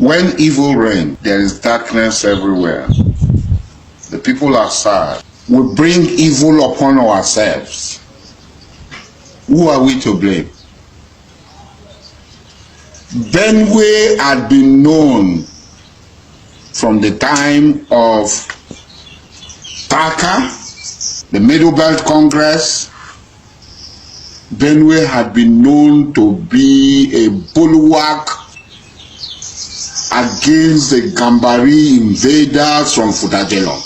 When evil reigns, there is darkness everywhere. The people are sad. We bring evil upon ourselves. Who are we to blame? Benue had been known from the time of Taka, the Middle Belt Congress. Benue had been known to be a bulwark against the Gambari invaders from Futa Jalon.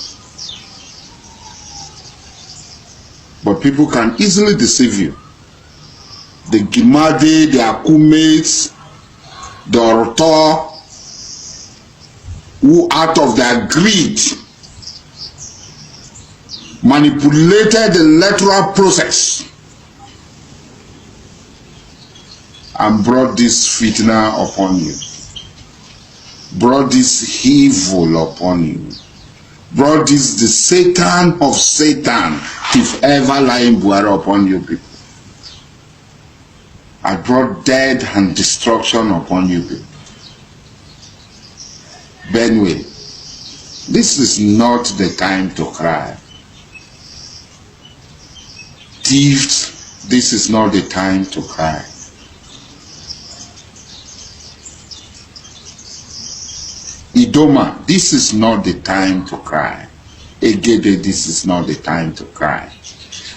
But people can easily deceive you. The Gimade, the Akumates, the Oroto, who out of their greed manipulated the electoral process and brought this fitna upon you, brought this evil upon you, brought this the Satan of Satan, if ever lying Buhari upon you people. I brought death and destruction upon you people. Benue, this is not the time to cry. Thieves, this is not the time to cry. Idoma, this is not the time to cry. Egede, this is not the time to cry.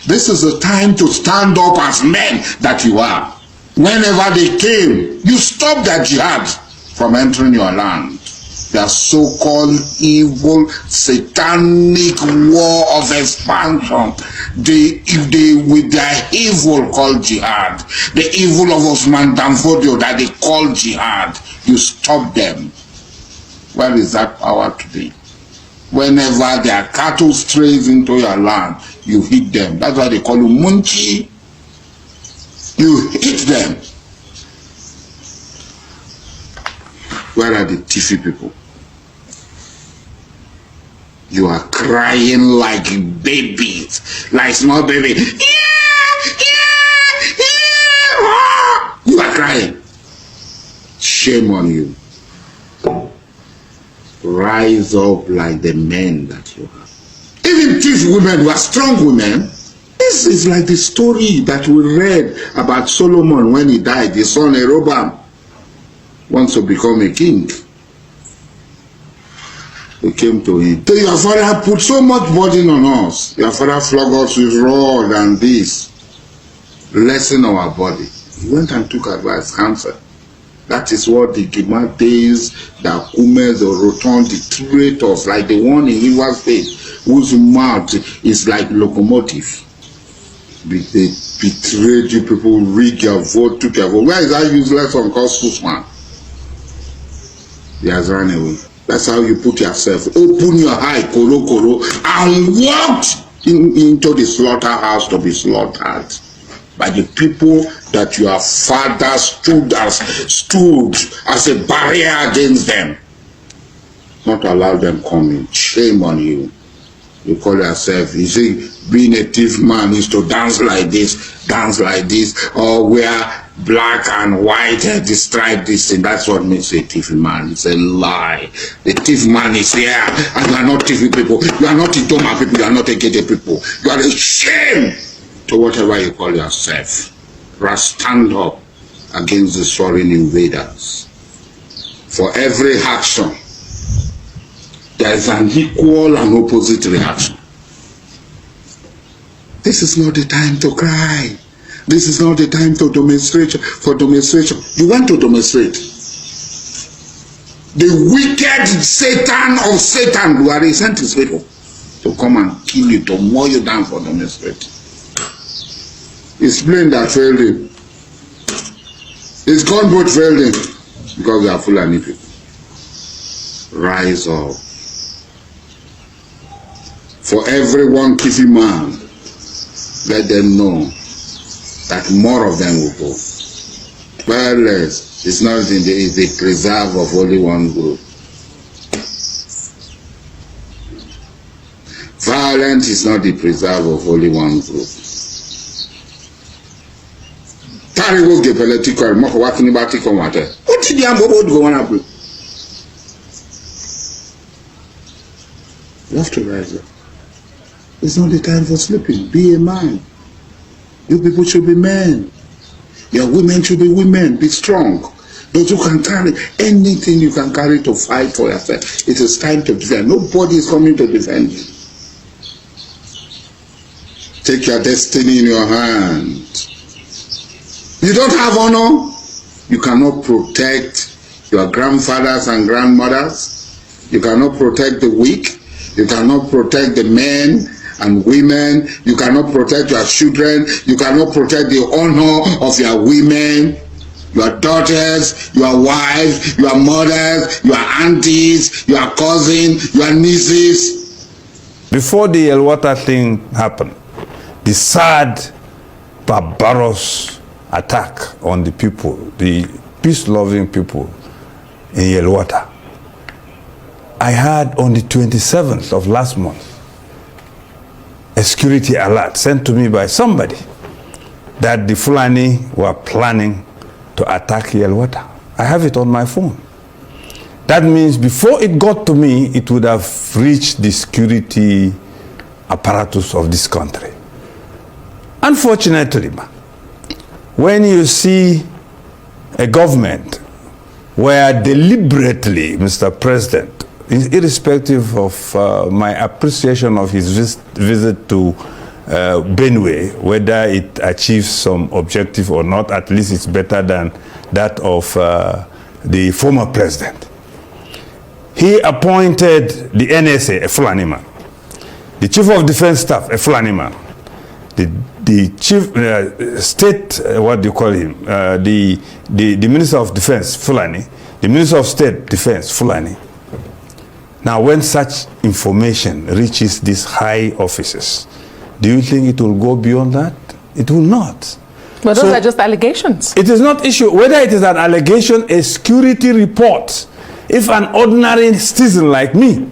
This is the time to stand up as men that you are. Whenever they came, you stopped their jihad from entering your land. Their so-called evil, satanic war of expansion. With their evil called jihad, the evil of Osman Danfodio that they call jihad, you stop them. Where is that power today? Whenever their cattle strays into your land, you hit them. That's why they call you Munchi. You hit them. Where are the Tiffy people? You are crying like babies, like small baby. You are crying. Shame on you. Rise up like the men that you are. Even thief women were strong women. This is like the story that we read about Solomon when he died. His son Rehoboam wants to become a king. We came to him. So your father put so much burden on us. Your father flogged us with rod and this. Lessen our body. He went and took advice, counsel. That is what the Gimates, the Akumes, the Roton, the traitors, like the one in River State, whose mouth is like locomotive. They betrayed you people, rigged your vote, took your vote. Where is that useless one called Susman? He has run away. That's how you put yourself. Open your eye, koro, and walked into the slaughterhouse to be slaughtered by the people that your father stood as a barrier against them. Not allow them coming. Shame on you. You call yourself, you see, being a thief man is to dance like this, or wear black and white, the stripe, this thing. That's what makes a thief man. It's a lie. The thief man is here, and you are not thief people. You are not Idoma people. You are not Egede people. You are a shame to whatever you call yourself. Stand up against the foreign invaders. For every action, there is an equal and opposite reaction. This is not the time to cry. This is not the time to demonstrate for demonstration. You want to demonstrate. The wicked Satan of Satan, Buhari sent his people to come and kill you, to mow you down for demonstrating. It's plain that failed him. His gunboat failed him because they are Fulani people. Rise up. For everyone Tiffy man, let them know that more of them will go. Violence is not in the preserve of only one group. Violence is not the preserve of only one group. Tariwo ge political mo ko wa kini ba ti ko wa te. O ti di ambo bo go wan abu. You have to rise up. It's not the time for sleeping. Be a man. You people should be men. Your women should be women. Be strong. Those who can carry anything you can carry to fight for yourself. It is time to defend. Nobody is coming to defend you. Take your destiny in your hand. You don't have honor. You cannot protect your grandfathers and grandmothers. You cannot protect the weak. You cannot protect the men and women. You cannot protect your children. You cannot protect the honor of your women, your daughters, your wives, your mothers, your aunties, your cousins, your nieces. Before the Yelwata thing happened, the sad, barbarous attack on the people, the peace-loving people in Yelwata, I had on the 27th of last month a security alert sent to me by somebody that the Fulani were planning to attack Yelwata. I have it on my phone. That means before it got to me, it would have reached the security apparatus of this country. Unfortunately, when you see a government where deliberately, Mr. President, irrespective of my appreciation of his visit to Benue, whether it achieves some objective or not, at least it's better than that of the former president. He appointed the NSA, a Fulani man, the Chief of Defense Staff, a Fulani man, the Chief State, what do you call him, the Minister of Defense, Fulani, the Minister of State Defense, Fulani. Now, when such information reaches these high offices, do you think it will go beyond that? It will not. But those are just allegations. It is not issue. Whether it is an allegation, a security report, if an ordinary citizen like me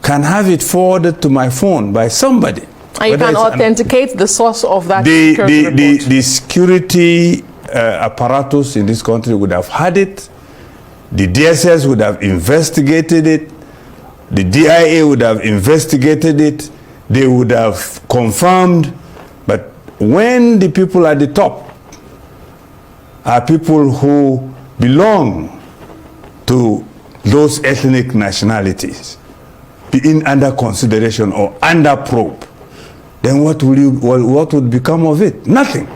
can have it forwarded to my phone by somebody. And you can authenticate the source of that security report. The security apparatus in this country would have had it. The DSS would have investigated it. The DIA would have investigated it. They would have confirmed. But when the people at the top are people who belong to those ethnic nationalities being under consideration or under probe, then what would become of it? Nothing.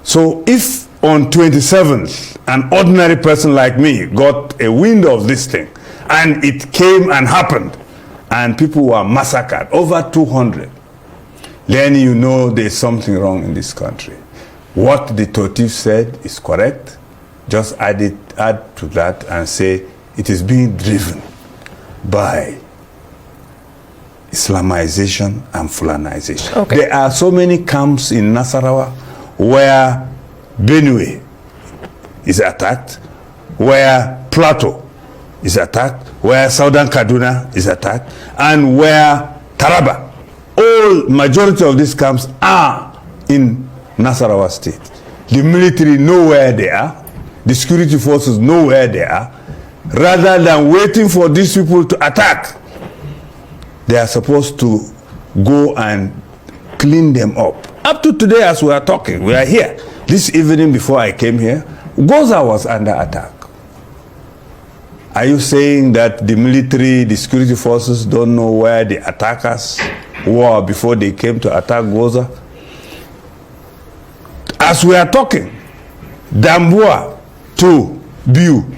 So if on 27th, an ordinary person like me got a wind of this thing, and it came and happened, and people were massacred, over 200, then you know there's something wrong in this country. What the Totif said is correct. Just add to that and say it is being driven by Islamization and Fulanization. Okay. There are so many camps in Nasarawa where Benue is attacked, where Plateau is attacked, where Southern Kaduna is attacked, and where Taraba. All majority of these camps are in Nasarawa state. The military know where they are, the security forces know where they are. Rather than waiting for these people to attack, they are supposed to go and clean them up. Up to today, as we are talking, we are here. This evening before I came here, Goza was under attack. Are you saying that the military, the security forces don't know where the attackers were before they came to attack Goza? As we are talking, Damboa to Biu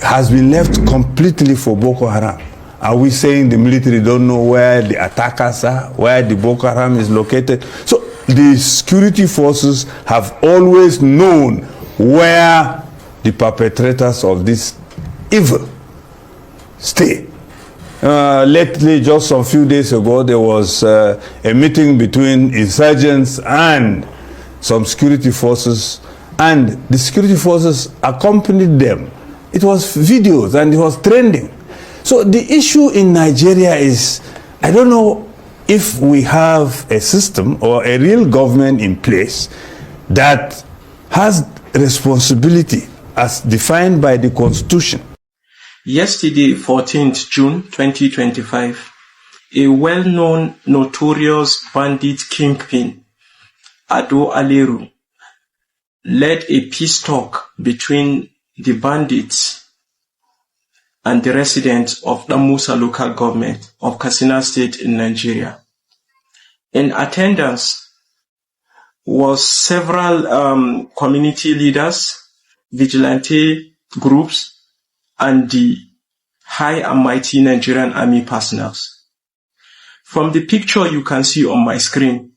has been left completely for Boko Haram. Are we saying the military don't know where the attackers are, where the Boko Haram is located? So the security forces have always known where the perpetrators of this evil stay. Lately, just a few days ago, there was a meeting between insurgents and some security forces, and the security forces accompanied them. It was videos and it was trending. So the issue in Nigeria is, I don't know if we have a system or a real government in place that has responsibility as defined by the Constitution. Yesterday, 14th June 2025, a well-known notorious bandit kingpin, Ado Aleru, led a peace talk between the bandits and the residents of the Musa local government of Katsina State in Nigeria. In attendance was several community leaders, vigilante groups, and the high and mighty Nigerian army personnel. From the picture you can see on my screen,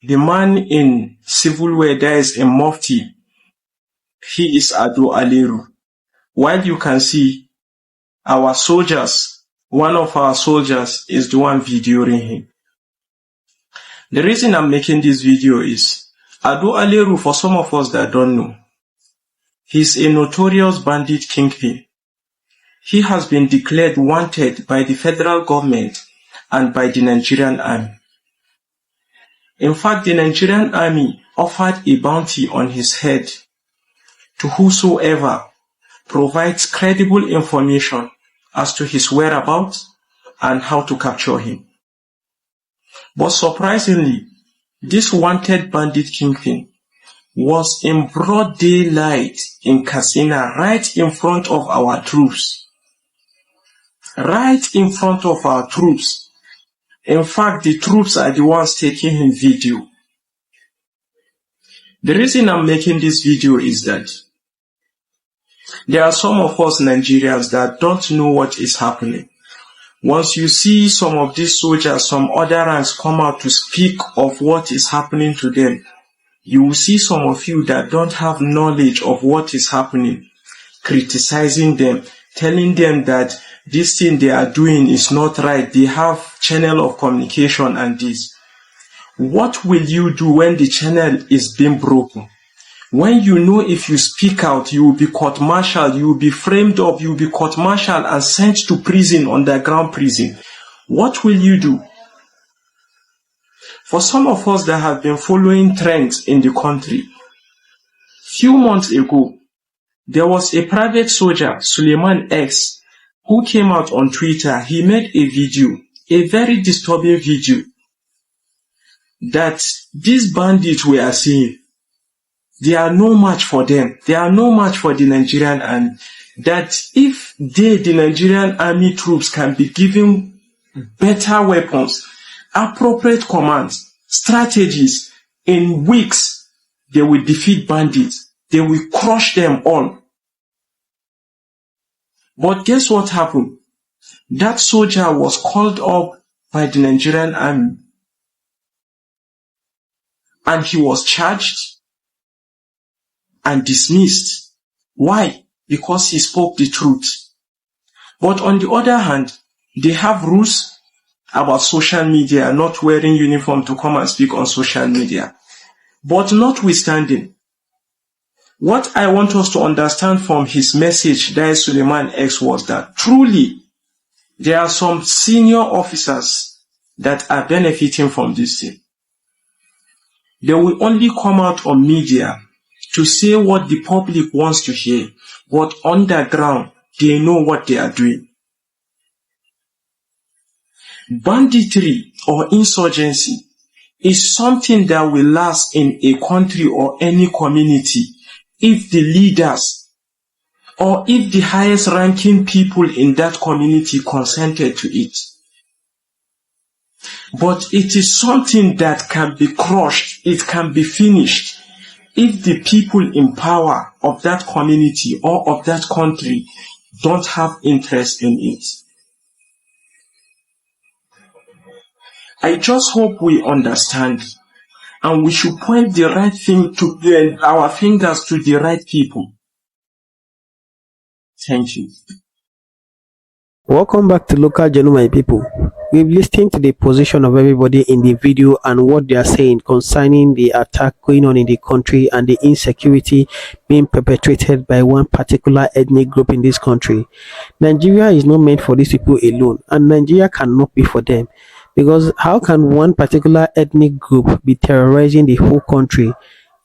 the man in civil wear there is a mufti. He is Ado Aleru. While you can see our soldiers, one of our soldiers is the one videoing him. The reason I'm making this video is Ado Aleru, for some of us that don't know, he's a notorious bandit kingpin. He has been declared wanted by the federal government and by the Nigerian army. In fact, the Nigerian army offered a bounty on his head to whosoever provides credible information as to his whereabouts and how to capture him. But surprisingly, this wanted bandit kingpin was in broad daylight in Katsina, right in front of our troops. Right in front of our troops. In fact, the troops are the ones taking him video. The reason I'm making this video is that there are some of us Nigerians that don't know what is happening. Once you see some of these soldiers, some other ranks come out to speak of what is happening to them, you will see some of you that don't have knowledge of what is happening, criticizing them, telling them that this thing they are doing is not right. They have channel of communication and this. What will you do when the channel is being broken? When you know if you speak out, you will be court-martialed, you will be framed up, you will be court-martialed and sent to prison, underground prison. What will you do? For some of us that have been following trends in the country, few months ago, there was a private soldier, Suleiman X, who came out on Twitter. He made a video, a very disturbing video, that these bandits we are seeing, they are no match for them. They are no match for the Nigerian army. That if they, the Nigerian army troops, can be given better weapons, appropriate commands, strategies, in weeks, they will defeat bandits. They will crush them all. But guess what happened? That soldier was called up by the Nigerian army and he was charged and dismissed. Why? Because he spoke the truth. But on the other hand, they have rules about social media, not wearing uniform to come and speak on social media. But notwithstanding, what I want us to understand from his message, that is Suleiman X, was that truly there are some senior officers that are benefiting from this thing. They will only come out on media to say what the public wants to hear, but underground, they know what they are doing. Banditry or insurgency is something that will last in a country or any community if the leaders or if the highest ranking people in that community consented to it. But it is something that can be crushed, it can be finished, if the people in power of that community or of that country don't have interest in it. I just hope we understand, and we should point the right thing to our fingers to the right people. Thank you. Welcome back to Local Jalon, my people. We've listened to the position of everybody in the video and what they are saying concerning the attack going on in the country and the insecurity being perpetrated by one particular ethnic group in this country. Nigeria is not meant for these people alone, and Nigeria cannot be for them. Because how can one particular ethnic group be terrorizing the whole country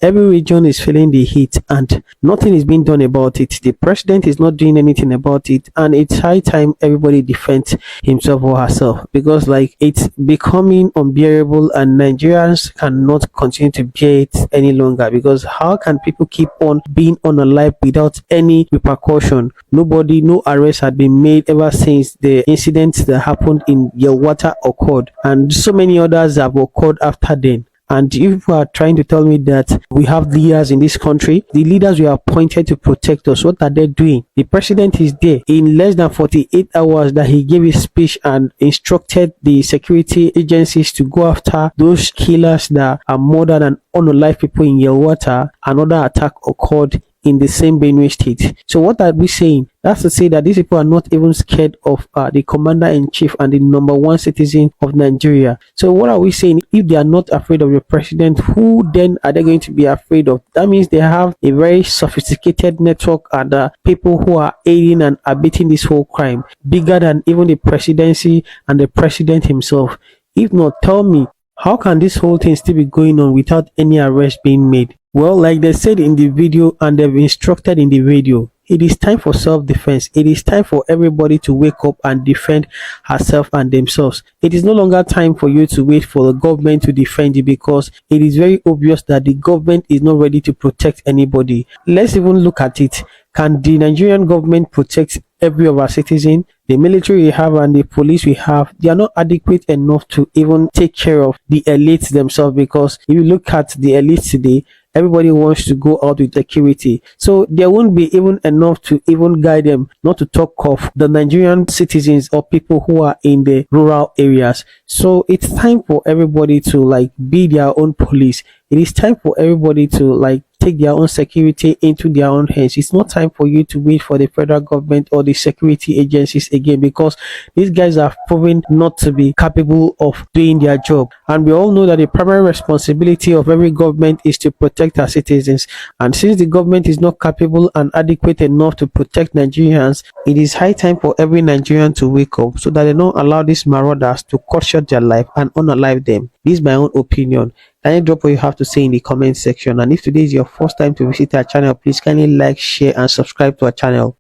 Every region is feeling the heat and nothing is being done about it. The president is not doing anything about it, and it's high time everybody defends himself or herself, because like it's becoming unbearable and Nigerians cannot continue to bear it any longer. Because how can people keep on being unalive without any repercussion? Nobody, no arrest had been made ever since the incidents that happened in Yelwata occurred, and so many others have occurred after then. And if you are trying to tell me that we have leaders in this country, the leaders we are appointed to protect us, what are they doing? The president is there. In less than 48 hours that he gave his speech and instructed the security agencies to go after those killers that are murdered and unalive people in Yelwata, another attack occurred in the same Benue state. So what are we saying? That's to say that these people are not even scared of the commander-in-chief and the number one citizen of Nigeria. So what are we saying? If they are not afraid of the president, who then are they going to be afraid of? That means they have a very sophisticated network and people who are aiding and abetting this whole crime, bigger than even the presidency and the president himself. If not, tell me, how can this whole thing still be going on without any arrest being made? Well, like they said in the video and they've instructed in the video, it is time for self-defense. It is time for everybody to wake up and defend herself and themselves. It is no longer time for you to wait for the government to defend you, because it is very obvious that the government is not ready to protect anybody. Let's even look at it. Can the Nigerian government protect every of our citizens? The military we have and the police we have, they are not adequate enough to even take care of the elites themselves, because if you look at the elites today, everybody wants to go out with security. So there won't be even enough to even guide them, not to talk of the Nigerian citizens or people who are in the rural areas. So it's time for everybody to like be their own police. It is time for everybody to like take their own security into their own hands. It's not time for you to wait for the federal government or the security agencies again, because these guys are proven not to be capable of doing their job. And we all know that the primary responsibility of every government is to protect our citizens. And since the government is not capable and adequate enough to protect Nigerians, it is high time for every Nigerian to wake up so that they don't allow these marauders to cut short their life and unalive them. This is my own opinion. Kindly drop what you have to say in the comment section. And if today is your first time to visit our channel, please kindly like, share and subscribe to our channel.